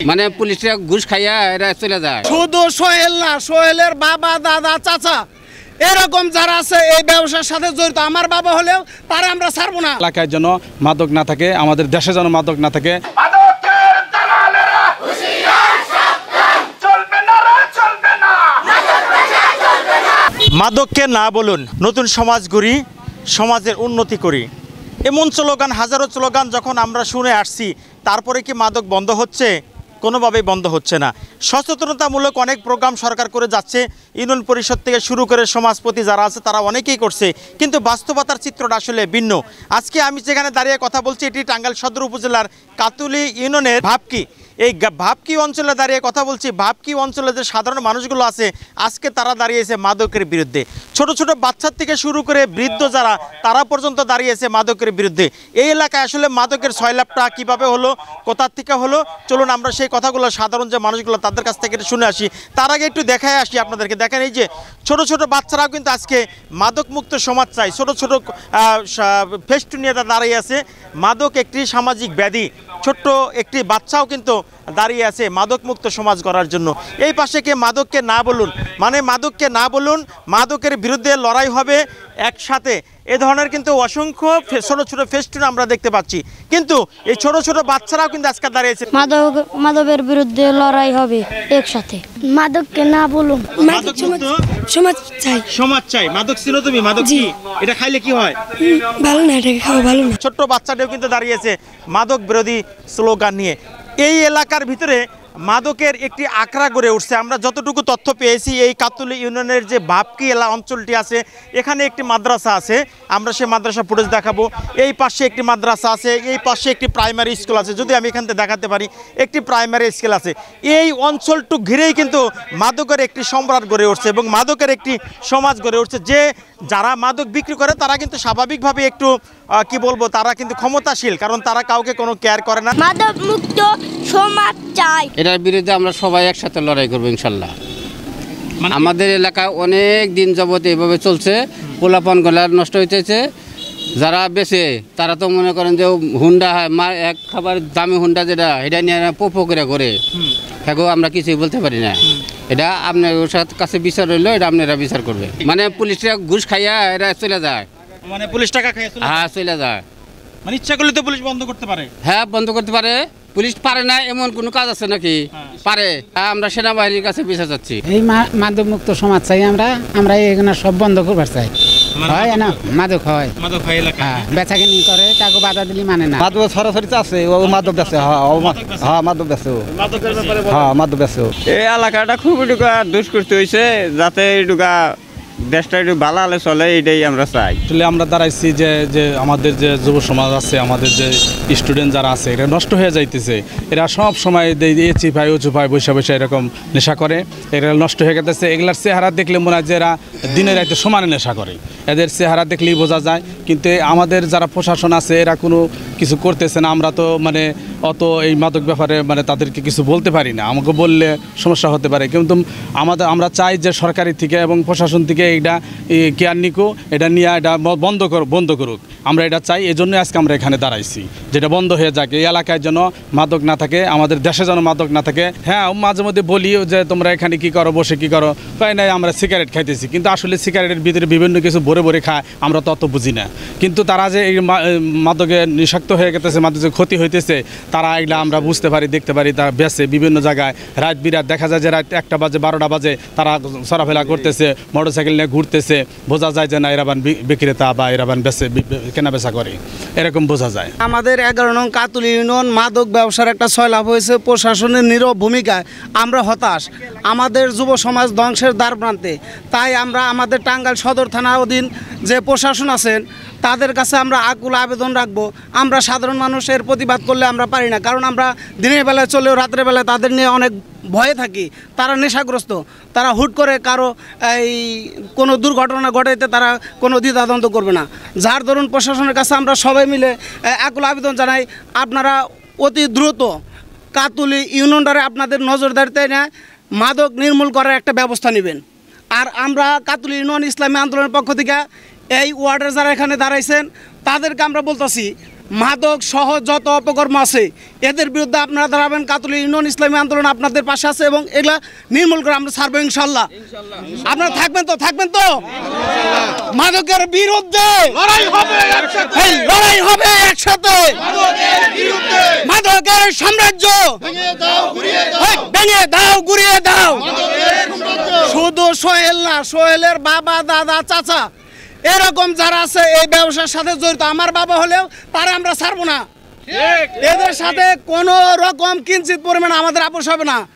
মানে পুলিশরা ঘুষ খাইয়া এরা চলে যায়। শুধু সোহেল না, সোহেলের বাবা, দাদা, চাচা এরকম যারা আছে এই ব্যবসার সাথে জড়িত, আমার বাবা হলেও তারা আমরা ছাড়বো না। এলাকায় যেন মাদক না থাকে, আমাদের দেশে যেন মাদক না থাকে। মাদককে না বলুন, নতুন সমাজ গড়ি, সমাজের উন্নতি করি, এমন স্লোগান, হাজারো স্লোগান যখন আমরা শুনে আসছি, তারপরে কি মাদক বন্ধ হচ্ছে? কোনোভাবেই বন্ধ হচ্ছে না। সচেতনতামূলক অনেক প্রোগ্রাম সরকার করে যাচ্ছে, ইউনিয়ন পরিষদ থেকে শুরু করে সমাজপতি যারা আছে তারা অনেকেই করছে, কিন্তু বাস্তবতার চিত্রটা আসলে ভিন্ন। আজকে আমি যেখানে দাঁড়িয়ে কথা বলছি, এটি টাঙ্গাইল সদর উপজেলার কাতুলি ইউনিয়নের ভাবকি। এই ভাবকি অঞ্চলে দাঁড়িয়ে কথা বলছি। ভাবকি অঞ্চলে যে সাধারণ মানুষগুলো আছে, আজকে তারা দাঁড়িয়েছে মাদকের বিরুদ্ধে। ছোট ছোট বাচ্চার থেকে শুরু করে বৃদ্ধ যারা, তারা পর্যন্ত দাঁড়িয়েছে মাদকের বিরুদ্ধে। এই এলাকায় আসলে মাদকের ছয়লাভটা কীভাবে হলো, কোথার থেকে হলো, চলুন আমরা সেই কথাগুলো সাধারণ যে মানুষগুলো তাদের কাছ থেকে শুনে আসি। তার আগে একটু দেখায় আসি আপনাদেরকে। দেখেন, এই যে ছোট ছোট বাচ্চারাও কিন্তু আজকে মাদক মুক্ত সমাজ চাই। ছোট ছোট ফেস্টুন নিয়ে দাঁড়িয়ে আছে। মাদক একটি সামাজিক ব্যাধি। ছোট্ট একটি বাচ্চাও কিন্তু দাঁড়িয়ে আছে মাদক মুক্ত সমাজ গড়ার জন্য। এই পাশে কে মাদককে না বলুন, মানে মাদককে না বলুন, মাদকের বিরুদ্ধে লড়াই হবে একসাথে। এ ধরনের কিন্তু অসংখ্য ছোট ছোট ফেস্টুন আমরা দেখতে পাচ্ছি, কিন্তু এই ছোট ছোট বাচ্চারাও কিন্তু আজকে দাঁড়িয়েছে। মাদকের বিরুদ্ধে লড়াই হবে একসাথে। মাদককে না বলুন, সমাজ চাই, সমাজ চাই। মাদক ছিল তুমি, মাদক কি? এটা খাইলে কি হয়? ভালো না, এটা খাওয়া ভালো না। ছোট্ট বাচ্চাটাও কিন্তু দাঁড়িয়েছে মাদক বিরোধী স্লোগান নিয়ে। এই এলাকার ভিতরে মাদকের একটি আখড়া গড়ে উঠছে। আমরা যতটুকু তথ্য পেয়েছি, এই কাতুলি ইউনিয়নের যে ভাবকি অঞ্চলটি আছে, এখানে একটি মাদ্রাসা আছে। আমরা সেই মাদ্রাসা ফুটেজ দেখাবো। এই পাশে একটি মাদ্রাসা আছে, এই পাশে একটি প্রাইমারি স্কুল আছে। যদি আমি এখান থেকে দেখাতে পারি, একটি প্রাইমারি স্কুল আছে। এই অঞ্চলটুক ঘিরেই কিন্তু মাদকের একটি সম্রাট গড়ে উঠছে এবং মাদকের একটি সমাজ গড়ে উঠছে। যে যারা মাদক বিক্রি করে তারা কিন্তু স্বাভাবিকভাবে একটু কি বলবো, তারা কিন্তু ক্ষমতাশীল, কারণ তারা কাউকে কোনো কেয়ার করে না। মাদক মুক্ত সমাজ চাই। এটার বিরুদ্ধে আমরা সবাই একসাথে লড়াই করবো ইনশাল্লাহ। আমাদের এলাকায় অনেক দিন যাবত এইভাবে চলছে। পোলাপান গলার নষ্ট হইতেছে। যারা বেছে তারা তো মনে করেন যে হুন্ডা এক খাবার দামি হুন্ডা যেটা, এটা নিয়ে পোপো করে হ্যাঁ, আমরা কিছুই বলতে পারি না। এটা আপনার কাছে বিচার রইলো, এটা আপনারা বিচার করবে। মানে পুলিশরা ঘুষ খাইয়া এরা চলে যায়। মানে পুলিশ টাকা খায়? হ্যাঁ, চলে যায়। মানে ইচ্ছা করলে তো পুলিশ বন্ধ করতে পারে? হ্যাঁ, বন্ধ করতে পারে। পুলিশ পারে না এমন কোনো কাজ আছে নাকি? পারে। আমরা সেনাবাহিনীর কাছে বিচার চাচ্ছি। এই মাদক মুক্ত সমাজ চাই আমরা এখানে সব বন্ধ করবার চাই। হয় না, মাদক হয়, মাদক হয় এলাকায়। হ্যাঁ, বেচা কিনি করে, কাকু বাধা দিলি মানে না। মাদক সরাসরি আছে, ও মাদক বেচে। হ্যাঁ, মাদক বেচে। মাদকের ব্যাপারে হ্যাঁ, মাদক বেচে। এই এলাকাটা খুব দুষ্কৃতি হয়েছে, যাতে দেশটা একটু ভালো হলে চলে, এটাই আমরা চাই। আসলে আমরা দাঁড়াইছি যে আমাদের যে যুব সমাজ আছে, আমাদের যে স্টুডেন্ট যারা আছে, এরা নষ্ট হয়ে যাইতেছে। এরা সব সময় চিপাই ও চুপাই বসে এরকম নেশা করে, এরা নষ্ট হয়ে গেছে। এগুলার চেহারা দেখলে মনে হয় যে এরা দিনে রাতে সমানে নেশা করে। এদের চেহারা দেখলেই বোঝা যায়। কিন্তু আমাদের যারা প্রশাসন আছে, এরা কোনো কিছু করতেছে না। আমরা তো মানে অত এই মাদক ব্যাপারে মানে তাদেরকে কিছু বলতে পারি না। আমাকে বললে সমস্যা হতে পারে, কিন্তু আমরা চাই যে সরকারি থেকে এবং প্রশাসন থেকে এটা কেয়ার নিকো, এটা নিয়ে এটা বন্ধ করুক। আমরা এটা চাই। এই জন্য আজকে আমরা এখানে দাঁড়াইছি, যেটা বন্ধ হয়ে যাক। এই এলাকায় যেন মাদক না থাকে, আমাদের দেশে যেন মাদক না থাকে। হ্যাঁ, মাঝে মধ্যে বলিও যে তোমরা এখানে কি করো, বসে কি করো, তাই নাই আমরা সিগারেট খাইতেছি। কিন্তু আসলে সিগারেটের ভিতরে বিভিন্ন কিছু ভরে খায়, আমরা তত বুঝি না। কিন্তু তারা যে এই মাদকে নিষাক্ত হয়ে গেছে, মাদকের ক্ষতি হইতেছে, তারা এগুলা আমরা বুঝতে পারি, দেখতে পারি। তারা বেছে বিভিন্ন জায়গায় রাত বিরাত দেখা যায় যে রাত 1টা বাজে, 12টা বাজে তারা চলাফেরা করতেছে, মোটরসাইকেল নিয়ে ঘুরতেছে। বোঝা যায় যে না, এরাবান বিক্রেতা বা এরাবান বেচে, কেনা বেচা করে, এরকম বোঝা যায়। আমাদের 11 নং কাতুলি ইউনিয়ন মাদক ব্যবসার একটা ছয়লাভ হয়েছে। প্রশাসনের নীরব ভূমিকায় আমরা হতাশ। আমাদের যুব সমাজ ধ্বংসের দ্বার প্রান্তে। তাই আমরা আমাদের টাঙ্গাইল সদর থানা অধীন যে প্রশাসন আছেন, তাদের কাছে আমরা আকুল আবেদন রাখবো। আমরা সাধারণ মানুষের প্রতিবাদ করলে আমরা পারি না, কারণ আমরা দিনের বেলায় চলেও রাতের বেলায় তাদের নিয়ে অনেক ভয়ে থাকি। তারা নেশাগ্রস্ত, তারা হুট করে কারো এই কোনো দুর্ঘটনা ঘটাইতে তারা কোনো দ্বিধাদ্বন্দ্ব করবে না। যার দরুন প্রশাসনের কাছে আমরা সবাই মিলে আকুল আবেদন জানাই, আপনারা অতি দ্রুত কাতুলি ইউনিয়নটারে আপনাদের নজরদারিতে না মাদক নির্মূল করার একটা ব্যবস্থা নেবেন। আর আমরা কাতুলি ইউনিয়ন ইসলামী আন্দোলনের পক্ষ থেকে এই ওয়ার্ডের যারা এখানে দাঁড়াইছেন, তাদেরকে আমরা বলতেছি, মাদক সহ যত অপকর্ম আছে এদের বিরুদ্ধে আপনারা দাঁড়াবেন। কাতুলি ইউনিয়ন ইসলামী আন্দোলন আপনাদের পাশে আছে এবং এগুলা নির্মূল করে আমরা ছাড়বো ইনশাল্লাহ। আপনারা থাকবেন তো মাদকের বিরুদ্ধে লড়াই হবে একসাথে। মাদকের সাম্রাজ্য ভেঙে দাও, গুড়িয়ে দাও। শুধু সোহেল না, সোহেলের বাবা, দাদা, চাচা এরকম যারা আছে এই ব্যবসার সাথে জড়িত, আমার বাবা হলেও তারা আমরা ছাড়বো না। এদের সাথে কোনো রকম কিঞ্চিত পরিমাণ আমাদের আপোষ হবে না।